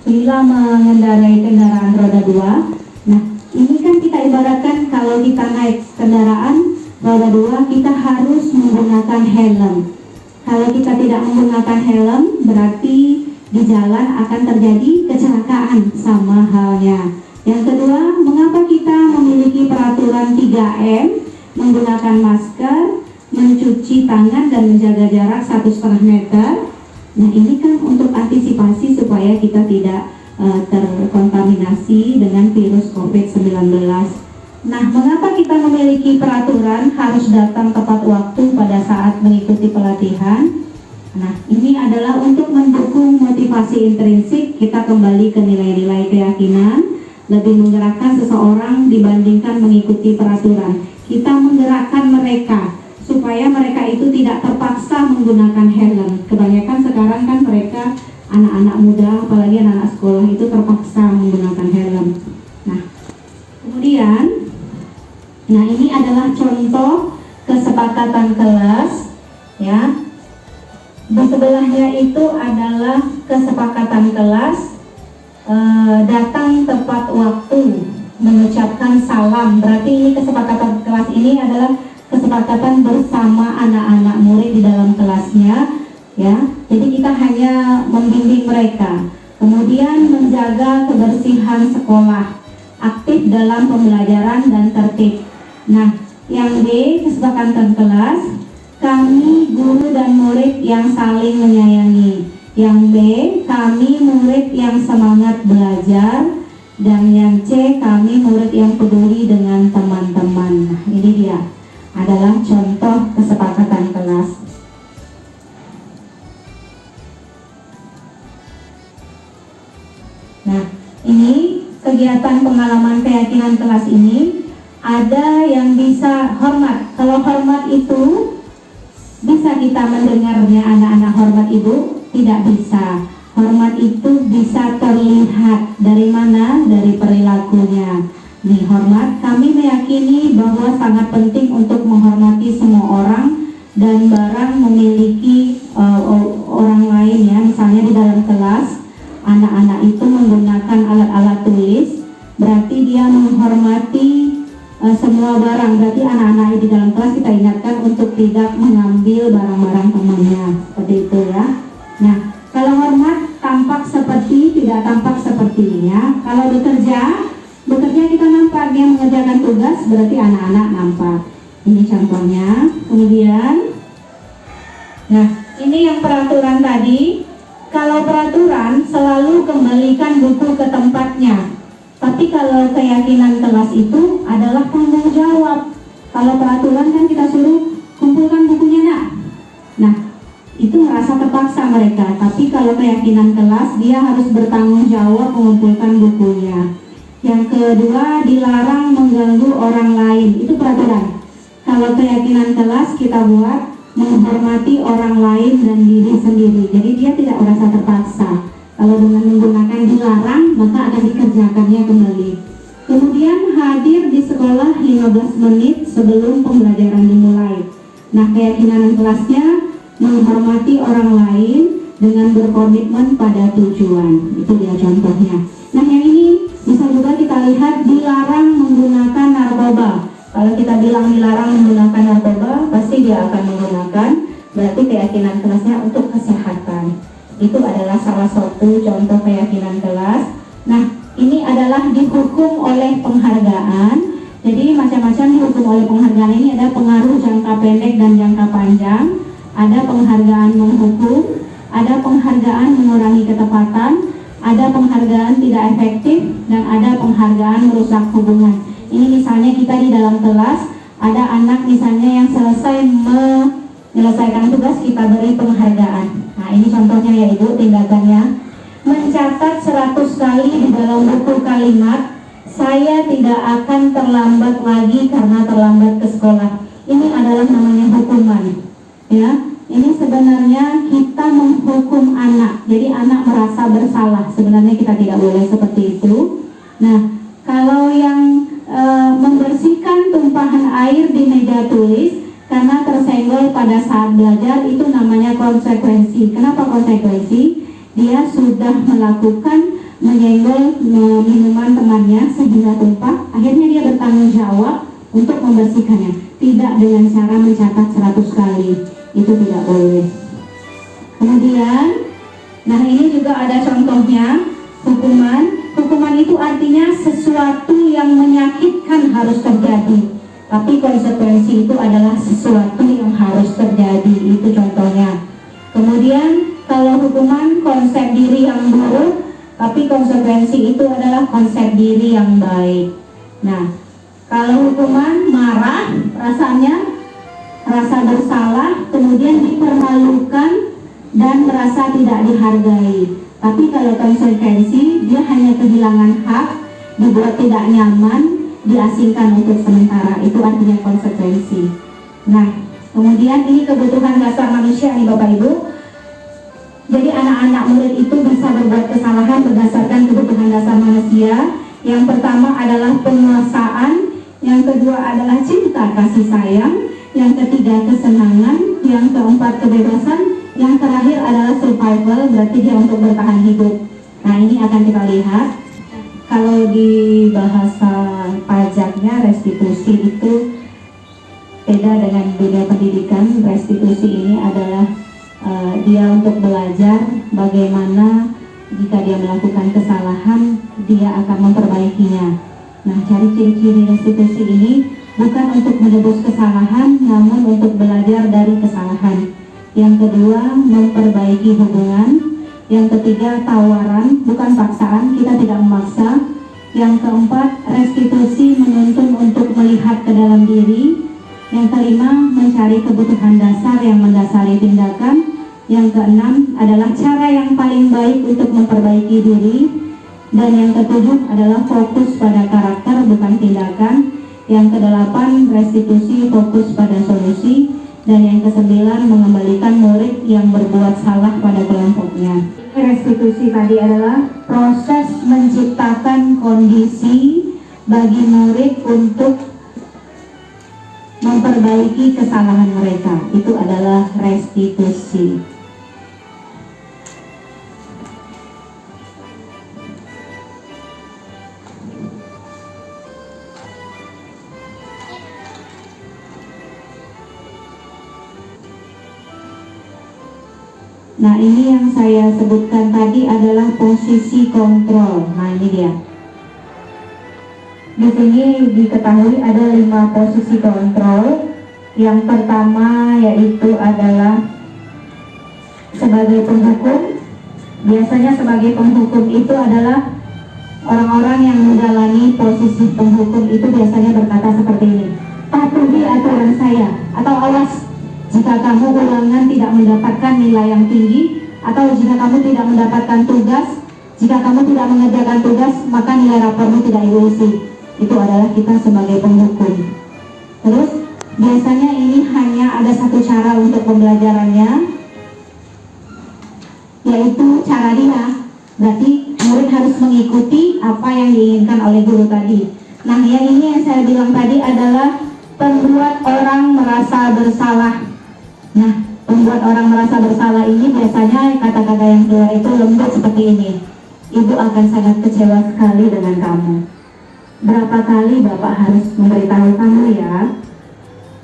bila mengendarai kendaraan roda 2? Nah, ini kan kita ibaratkan kalau kita naik kendaraan roda 2, kita harus menggunakan helm. Kalau kita tidak menggunakan helm, berarti di jalan akan terjadi kecelakaan, sama halnya. Yang kedua, mengapa kita memiliki peraturan 3M, menggunakan masker, mencuci tangan dan menjaga jarak 1,5 meter. Nah, ini kan untuk antisipasi supaya kita tidak terkontaminasi dengan virus COVID-19. Nah, mengapa kita memiliki peraturan harus datang tepat waktu pada saat mengikuti pelatihan? Nah, ini adalah untuk mendukung motivasi intrinsik. Kita kembali ke nilai-nilai keyakinan, lebih menggerakkan seseorang dibandingkan mengikuti peraturan. Kita menggerakkan mereka supaya mereka itu tidak terpaksa menggunakan helm. Kebanyakan sekarang kan mereka anak-anak muda, apalagi anak-anak sekolah itu terpaksa menggunakan helm. Nah, kemudian, nah ini adalah contoh kesepakatan kelas, ya. Di sebelahnya itu adalah kesepakatan kelas, datang tepat waktu, mengucapkan salam. Berarti ini kesepakatan kelas ini adalah kesepakatan bersama anak-anak murid di dalam kelasnya, ya. Jadi kita hanya membimbing mereka. Kemudian menjaga kebersihan sekolah, aktif dalam pembelajaran dan tertib. Nah, yang B, kesepakatan kelas, kami guru dan murid yang saling menyayangi. Yang B, kami murid yang semangat belajar. Dan yang C, kami murid yang peduli dengan teman-teman. Nah, ini dia adalah contoh kesepakatan kelas. Nah, ini kegiatan pengalaman keyakinan kelas ini. Ada yang bisa hormat. Kalau hormat itu bisa kita mendengarnya anak-anak hormat ibu? Tidak bisa. Hormat itu bisa terlihat dari mana? Dari perilakunya. Nih, hormat, kami meyakini bahwa sangat penting untuk menghormati semua orang dan barang memiliki orang lain, ya. Misalnya di dalam kelas, anak-anak itu menggunakan alat-alat tulis, berarti dia menghormati semua barang. Berarti anak-anak di dalam kelas kita ingatkan untuk tidak mengambil barang-barang temannya, seperti itu ya. Nah, kalau hormat tampak seperti, tidak tampak seperti ya. Kalau bekerja kita nampak dia mengerjakan tugas, berarti anak-anak nampak. Ini contohnya. Kemudian, nah ini yang peraturan tadi. Kalau peraturan selalu kembalikan buku ke tempatnya. Tapi kalau keyakinan kelas itu adalah tanggung jawab. Kalau peraturan kan kita suruh kumpulkan bukunya nak. Nah, itu merasa terpaksa mereka. Tapi kalau keyakinan kelas, dia harus bertanggung jawab mengumpulkan bukunya. Yang kedua, dilarang mengganggu orang lain. Itu peraturan. Kalau keyakinan kelas kita buat menghormati orang lain dan diri sendiri. Jadi dia tidak merasa terpaksa. Kalau dengan menggunakan dilarang, maka akan dikerjakannya kembali. Kemudian hadir di sekolah 15 menit sebelum pembelajaran dimulai. Nah, keyakinan kelasnya menghormati orang lain dengan berkomitmen pada tujuan. Itu dia contohnya. Nah, yang ini bisa juga kita lihat dilarang menggunakan narkoba. Kalau kita bilang dilarang menggunakan narkoba, pasti dia akan menggunakan. Berarti keyakinan kelasnya untuk kesehatan. Itu adalah salah satu contoh keyakinan kelas. Nah, ini adalah dihukum oleh penghargaan. Jadi macam-macam dihukum oleh penghargaan ini, ada pengaruh jangka pendek dan jangka panjang. Ada penghargaan menghukum, ada penghargaan mengurangi ketepatan, ada penghargaan tidak efektif, dan ada penghargaan merusak hubungan. Ini misalnya kita di dalam kelas, ada anak misalnya yang selesai menyelesaikan tugas, kita beri penghargaan. Nah, ini contohnya ya Ibu, tindakannya. Mencatat 100 kali di dalam buku kalimat, saya tidak akan terlambat lagi karena terlambat ke sekolah. Ini adalah namanya hukuman. Ya, ini sebenarnya kita menghukum anak. Jadi anak merasa bersalah. Sebenarnya kita tidak boleh seperti itu. Nah, kalau yang membersihkan tumpahan air di meja tulis karena tersenggol pada saat belajar, itu namanya konsekuensi. Kenapa konsekuensi? Dia sudah melakukan menyenggol minuman temannya sehingga tumpah, akhirnya dia bertanggung jawab untuk membersihkannya. Tidak dengan cara mencatat 100 kali. Itu tidak boleh. Kemudian, nah ini juga ada contohnya, hukuman. Hukuman itu artinya sesuatu yang menyakitkan harus terjadi. Tapi konsekuensi itu adalah sesuatu yang harus terjadi. Itu contohnya. Kemudian kalau hukuman konsep diri yang buruk, tapi konsekuensi itu adalah konsep diri yang baik. Nah, kalau hukuman marah, rasanya rasa bersalah, kemudian dipermalukan dan merasa tidak dihargai. Tapi kalau konsekuensi, dia hanya kehilangan hak, dibuat tidak nyaman, diasingkan untuk sementara. Itu artinya konsekuensi. Nah, kemudian ini kebutuhan dasar manusia nih Bapak Ibu. Jadi anak-anak murid itu bisa berbuat kesalahan berdasarkan kebutuhan dasar manusia. Yang pertama adalah penguasaan, yang kedua adalah cinta kasih sayang, yang ketiga kesenangan, yang keempat kebebasan, yang terakhir adalah survival, berarti dia untuk bertahan hidup. Nah, ini akan kita lihat. Kalau di bahasa pajaknya, restitusi itu beda dengan dunia pendidikan. Restitusi ini adalah dia untuk belajar bagaimana jika dia melakukan kesalahan, dia akan memperbaikinya. Nah, ciri-ciri restitusi ini bukan untuk menebus kesalahan, namun untuk belajar dari kesalahan. Yang kedua, memperbaiki hubungan. Yang ketiga, tawaran, bukan paksaan, kita tidak memaksa. Yang keempat, restitusi menuntun untuk melihat ke dalam diri. Yang kelima, mencari kebutuhan dasar yang mendasari tindakan. Yang keenam adalah cara yang paling baik untuk memperbaiki diri. Dan yang ketujuh adalah fokus pada karakter, bukan tindakan. Yang kedelapan, restitusi fokus pada solusi. Dan yang kesembilan, mengembalikan murid yang berbuat salah pada kelompoknya. Restitusi tadi adalah proses menciptakan kondisi bagi murid untuk memperbaiki kesalahan mereka. Itu adalah restitusi. Nah, ini yang saya sebutkan tadi adalah posisi kontrol. Nah, ini dia. Di sini diketahui ada 5 posisi kontrol. Yang pertama yaitu adalah sebagai penghukum. Biasanya sebagai penghukum itu adalah orang-orang yang menjalani posisi penghukum itu biasanya berkata seperti ini: patuhi aturan saya, atau awas jika kamu ulangan tidak mendapatkan nilai yang tinggi, atau jika kamu tidak mendapatkan tugas, jika kamu tidak mengerjakan tugas, maka nilai rapormu tidak diisi. Itu adalah kita sebagai penghukum. Terus biasanya ini hanya ada satu cara untuk pembelajarannya, yaitu cara dia. Berarti murid harus mengikuti apa yang diinginkan oleh guru tadi. Nah, yang ini yang saya bilang tadi adalah membuat orang merasa bersalah. Nah, membuat orang merasa bersalah ini biasanya kata-kata yang keluar itu lembut seperti ini: ibu akan sangat kecewa sekali dengan kamu. Berapa kali bapak harus memberitahu kamu ya?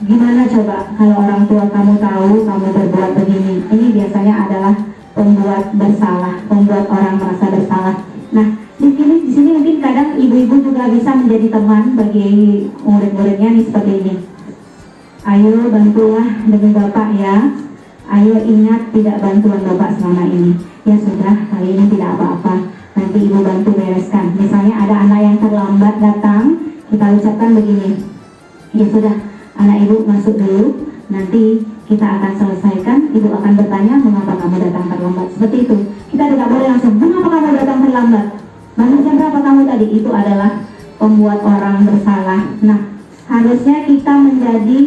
Gimana coba kalau orang tua kamu tahu kamu berbuat begini? Ini biasanya adalah pembuat bersalah, membuat orang merasa bersalah. Nah, di sini mungkin kadang ibu-ibu juga bisa menjadi teman bagi murid-muridnya nih seperti ini. Ayo bantulah demi bapak ya. Ayo ingat tidak bantuan bapak selama ini. Ya sudah, kali ini tidak apa-apa. Nanti ibu bantu bereskan. Misalnya ada anak yang terlambat datang, kita ucapkan begini: ya sudah, anak ibu masuk dulu. Nanti kita akan selesaikan. Ibu akan bertanya mengapa kamu datang terlambat. Seperti itu. Kita tidak boleh langsung, mengapa kamu datang terlambat? Bangun jam berapa kamu tadi? Itu adalah membuat orang bersalah. Nah, harusnya kita menjadi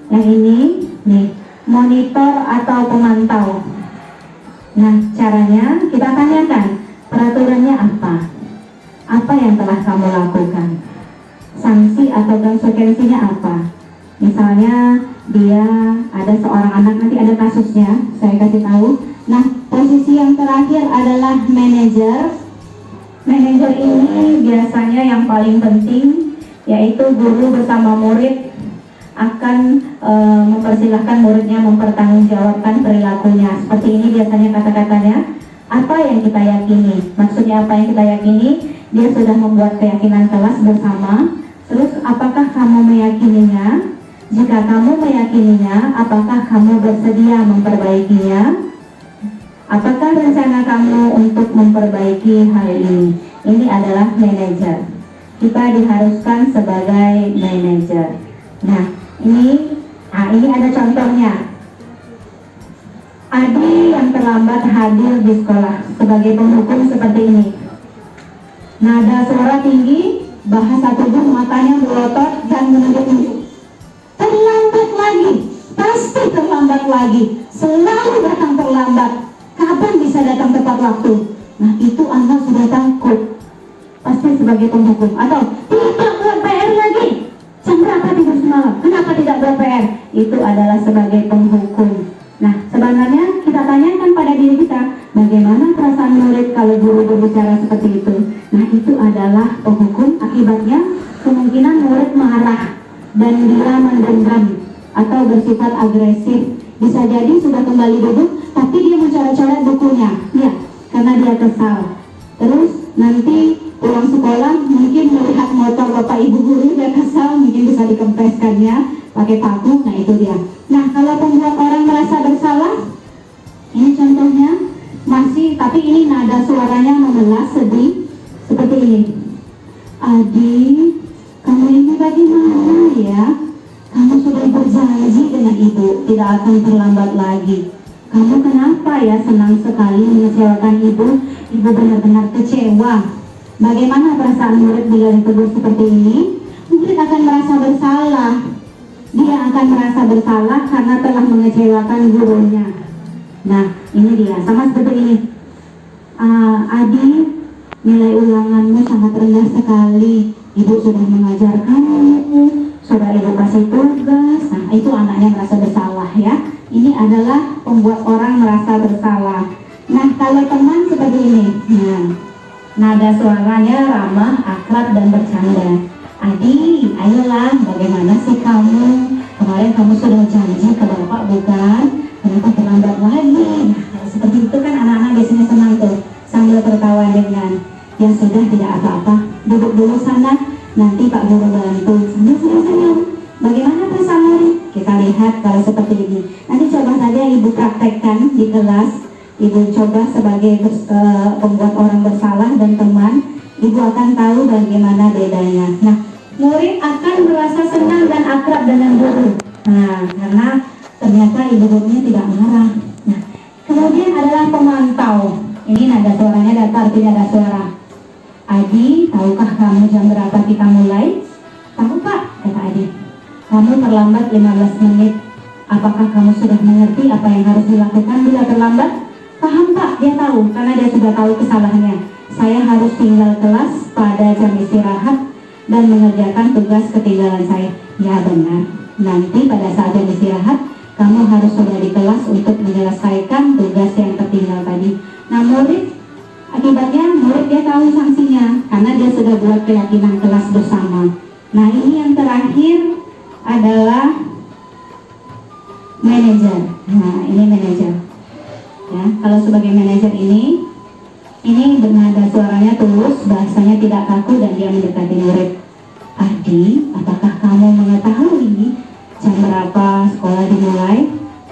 yang ini nih, monitor atau pemantau. Nah, caranya kita tanyakan, peraturannya apa? Apa yang telah kamu lakukan? Sanksi atau konsekuensinya apa? Misalnya dia ada seorang anak, nanti ada kasusnya, saya kasih tahu. Nah, posisi yang terakhir adalah manajer. Manajer ini biasanya yang paling penting, yaitu guru bersama murid akan mempersilahkan muridnya mempertanggungjawabkan perilakunya. Seperti ini biasanya kata-katanya. Apa yang kita yakini? Maksudnya apa yang kita yakini? Dia sudah membuat keyakinan kelas bersama. Terus apakah kamu meyakininya? Jika kamu meyakininya, apakah kamu bersedia memperbaikinya? Apakah rencana kamu untuk memperbaiki hal ini? Ini adalah manajer. Kita diharuskan sebagai manajer. Nah, ini ada contohnya. Adi yang terlambat hadir di sekolah sebagai penghukum seperti ini. Nada suara tinggi, bahasa tubuh matanya melotot dan menunjuk-nunjuk. Terlambat lagi, pasti terlambat lagi, selalu datang terlambat. Kapan bisa datang tepat waktu? Nah, itu Anda sudah takut, pasti sebagai penghukum. Atau tidak buat PR lagi, jam berapa tidur semalam? Kenapa tidak buat PR? Itu adalah sebagai penghukum. Nah, sebenarnya kita tanyakan pada diri kita, bagaimana perasaan murid kalau guru berbicara seperti itu? Nah, itu adalah penghukum. Akibatnya kemungkinan murid marah dan dia mendendam atau bersifat agresif. Bisa jadi sudah kembali duduk, tapi dia mencoret-coret bukunya, ya, karena dia kesal. Terus nanti pulang sekolah mungkin melihat motor bapak ibu guru, dia kesal, mungkin bisa dikempeskannya pakai paku. Nah, itu dia. Nah, kalau pembuat orang merasa bersalah, ini contohnya masih, tapi ini nada suaranya memelas, sedih, seperti ini. Adi, kamu ini bagaimana ya? Kamu sudah berjanji dengan ibu tidak akan terlambat lagi. Kamu kenapa ya senang sekali mengecewakan ibu? Ibu benar-benar kecewa. Bagaimana perasaan murid bila ditegur seperti ini? Murid akan merasa bersalah. Dia akan merasa bersalah karena telah mengecewakan gurunya. Nah, ini dia, sama seperti ini. Adi, nilai ulanganmu sangat rendah sekali. Ibu sudah mengajarkanmu, sudah ibu kasih tugas. Nah, itu anaknya merasa bersalah ya. Ini adalah membuat orang merasa bersalah. Nah, kalau teman seperti ini, nah, nada suaranya ramah, akrab, dan bercanda. Adi, ayolah, bagaimana sih kamu? Kemarin kamu sudah janji ke bapak bukan? Kenapa terlambat lagi? Nah, seperti seperti itu kan anak-anak biasanya senang tuh sambil tertawa dengan yang sudah tidak apa-apa. Duduk dulu sana, nanti Pak Guru bantu sambil senyum-senyum. Bagaimana perasaan murid? Kita lihat kalau seperti ini. Nanti coba saja Ibu praktekkan di kelas. Ibu coba sebagai pembuat orang bersalah dan teman. Ibu akan tahu bagaimana bedanya. Nah, murid akan merasa senang dan akrab dengan guru. Nah, karena ternyata ibu gurunya tidak marah. Nah, kemudian adalah pemantau. Ini nada suaranya datar, tidak ada suara. Adi, tahukah kamu jam berapa kita mulai? Tahu Pak, kata Adi. Kamu terlambat 15 menit. Apakah kamu sudah mengerti apa yang harus dilakukan bila terlambat? Paham Pak, dia tahu, karena dia sudah tahu kesalahannya. Saya harus tinggal kelas pada jam istirahat dan mengerjakan tugas ketinggalan saya. Ya benar, nanti pada saat jam istirahat, kamu harus sudah di kelas untuk menyelesaikan tugas yang tertinggal tadi. Nah murid, akibatnya murid dia tahu sanksinya, karena dia sudah buat keyakinan kelas bersama. Nah ini yang terakhir adalah manajer. Nah ini manajer. Ya, kalau sebagai manajer ini bernada suaranya tulus, bahasanya tidak kaku dan dia mendekati murid. Adi, apakah kamu mengetahui jam berapa sekolah dimulai?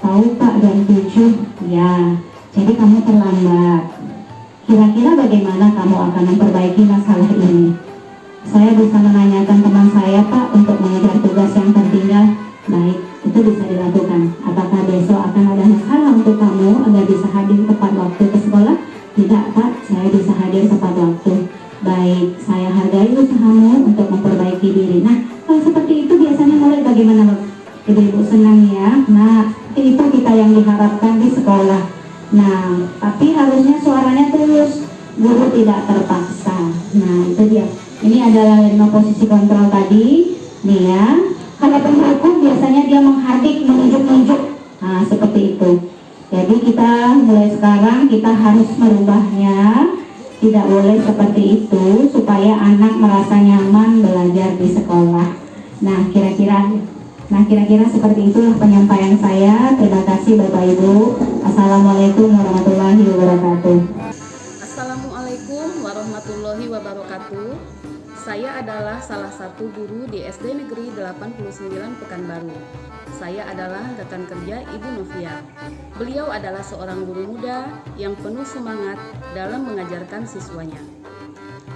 Tahu Pak, jam 7. Ya, jadi kamu terlambat. Kira-kira bagaimana kamu akan memperbaiki masalah ini? Saya bisa menanyakan teman saya Pak untuk mengejar tugas yang tertinggal. Baik, itu bisa dilakukan. Apakah besok akan ada masalah untuk kamu agar bisa hadir tepat waktu ke sekolah? Tidak Pak, saya bisa hadir tepat waktu. Baik, saya hargai usahamu untuk memperbaiki diri. Nah, kalau seperti itu biasanya mulai bagaimana Pak? Ibu senang ya. Nah, itu kita yang diharapkan di sekolah. Nah, tapi harusnya suaranya tulus, guru tidak terpaksa. Nah, itu dia. Ini adalah 5 posisi kontrol tadi. Nih ya. Kalau penghukum biasanya dia menghardik, menunjuk-nunjuk. Nah, seperti itu. Jadi kita mulai sekarang kita harus merubahnya. Tidak boleh seperti itu supaya anak merasa nyaman belajar di sekolah. Nah, kira-kira seperti itulah penyampaian saya. Terima kasih Bapak Ibu. Assalamualaikum warahmatullahi wabarakatuh. Assalamualaikum warahmatullahi wabarakatuh. Saya adalah salah satu guru di SD Negeri 89 Pekanbaru. Saya adalah rekan kerja Ibu Novia. Beliau adalah seorang guru muda yang penuh semangat dalam mengajarkan siswanya.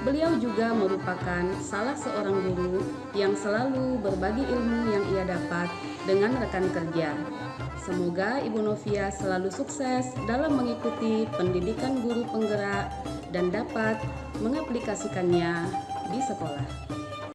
Beliau juga merupakan salah seorang guru yang selalu berbagi ilmu yang ia dapat dengan rekan kerja. Semoga Ibu Novia selalu sukses dalam mengikuti pendidikan guru penggerak dan dapat mengaplikasikannya di sekolah.